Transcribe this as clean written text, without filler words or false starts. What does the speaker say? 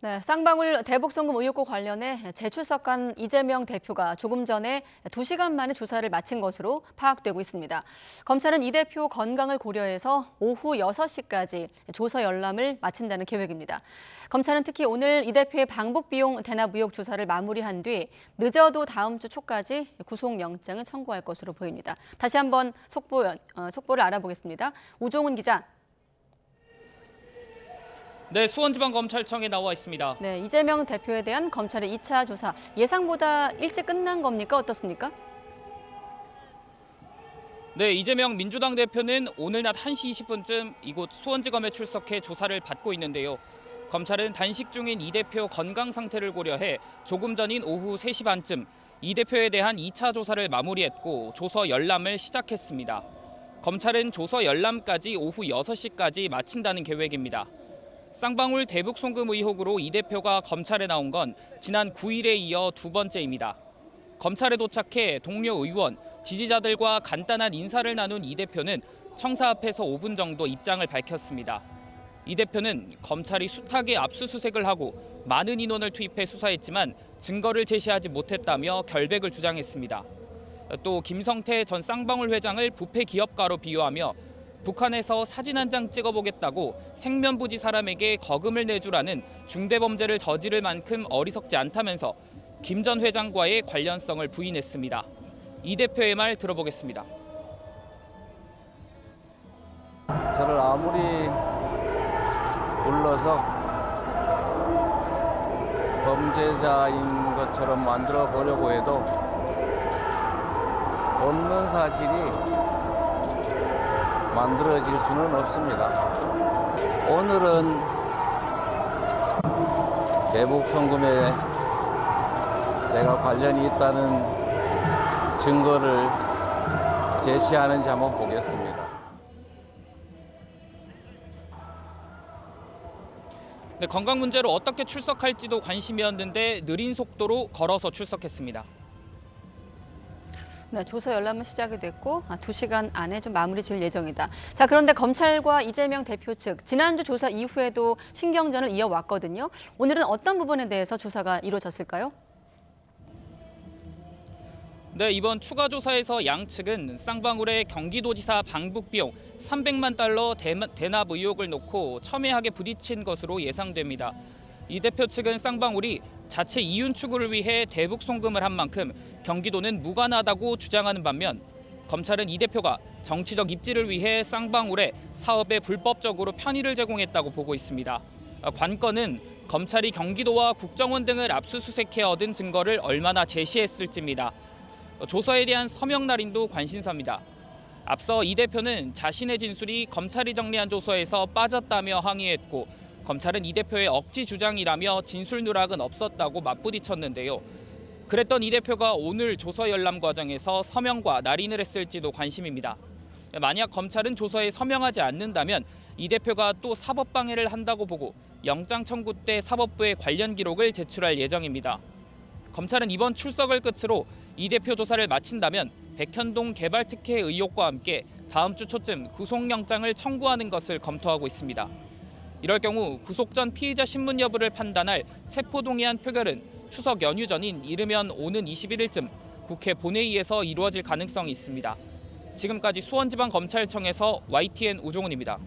네, 쌍방울 대북송금 의혹과 관련해 재출석한 이재명 대표가 조금 전에 2시간 만에 조사를 마친 것으로 파악되고 있습니다. 검찰은 이 대표 건강을 고려해서 오후 6시까지 조서 열람을 마친다는 계획입니다. 검찰은 특히 오늘 이 대표의 방북 비용 대납 의혹 조사를 마무리한 뒤 늦어도 다음 주 초까지 구속영장을 청구할 것으로 보입니다. 다시 한번 속보를 알아보겠습니다. 우종훈 기자. 네, 수원지방검찰청에 나와 있습니다. 네, 이재명 대표에 대한 검찰의 2차 조사 예상보다 일찍 끝난 겁니까? 어떻습니까? 네, 이재명 민주당 대표는 오늘 낮 1시 20분쯤 이곳 수원지검에 출석해 조사를 받고 있는데요. 검찰은 단식 중인 이 대표 건강 상태를 고려해 조금 전인 오후 3시 반쯤 이 대표에 대한 2차 조사를 마무리했고 조서 열람을 시작했습니다. 검찰은 조서 열람까지 오후 6시까지 마친다는 계획입니다. 쌍방울 대북 송금 의혹으로 이 대표가 검찰에 나온 건 지난 9일에 이어 두 번째입니다. 검찰에 도착해 동료 의원, 지지자들과 간단한 인사를 나눈 이 대표는 청사 앞에서 5분 정도 입장을 밝혔습니다. 이 대표는 검찰이 숱하게 압수수색을 하고 많은 인원을 투입해 수사했지만 증거를 제시하지 못했다며 결백을 주장했습니다. 또 김성태 전 쌍방울 회장을 부패 기업가로 비유하며 북한에서 사진 한 장 찍어보겠다고 생면부지 사람에게 거금을 내주라는 중대범죄를 저지를 만큼 어리석지 않다면서 김 전 회장과의 관련성을 부인했습니다. 이 대표의 말 들어보겠습니다. 저를 아무리 불러서 범죄자인 것처럼 만들어 보려고 해도 없는 사실이 만들어질 수는 없습니다. 오늘은 대북 송금에 제가 관련이 있다는 증거를 제시하는지 한번 보겠습니다. 네, 건강 문제로 어떻게 출석할지도 관심이었는데 느린 속도로 걸어서 출석했습니다. 네, 조서 열람은 시작이 됐고 2시간 안에 좀 마무리 지을 예정이다. 자, 그런데 검찰과 이재명 대표 측 지난주 조사 이후에도 신경전을 이어왔거든요. 오늘은 어떤 부분에 대해서 조사가 이루어졌을까요? 네, 이번 추가 조사에서 양 측은 쌍방울의 경기도지사 방북 비용 300만 달러 대납 의혹을 놓고 첨예하게 부딪힌 것으로 예상됩니다. 이 대표 측은 쌍방울이 자체 이윤 추구를 위해 대북 송금을 한 만큼 경기도는 무관하다고 주장하는 반면 검찰은 이 대표가 정치적 입지를 위해 쌍방울에 사업에 불법적으로 편의를 제공했다고 보고 있습니다. 관건은 검찰이 경기도와 국정원 등을 압수수색해 얻은 증거를 얼마나 제시했을지입니다. 조서에 대한 서명 날인도 관심사입니다. 앞서 이 대표는 자신의 진술이 검찰이 정리한 조서에서 빠졌다며 항의했고 검찰은 이 대표의 억지 주장이라며 진술 누락은 없었다고 맞부딪혔는데요. 그랬던 이 대표가 오늘 조서 열람 과정에서 서명과 날인을 했을지도 관심입니다. 만약 검찰은 조서에 서명하지 않는다면 이 대표가 또 사법방해를 한다고 보고 영장 청구 때 사법부에 관련 기록을 제출할 예정입니다. 검찰은 이번 출석을 끝으로 이 대표 조사를 마친다면 백현동 개발특혜 의혹과 함께 다음 주 초쯤 구속영장을 청구하는 것을 검토하고 있습니다. 이럴 경우 구속 전 피의자 신문 여부를 판단할 체포동의안 표결은 추석 연휴 전인 이르면 오는 21일쯤 국회 본회의에서 이루어질 가능성이 있습니다. 지금까지 수원지방검찰청에서 YTN 우종훈입니다.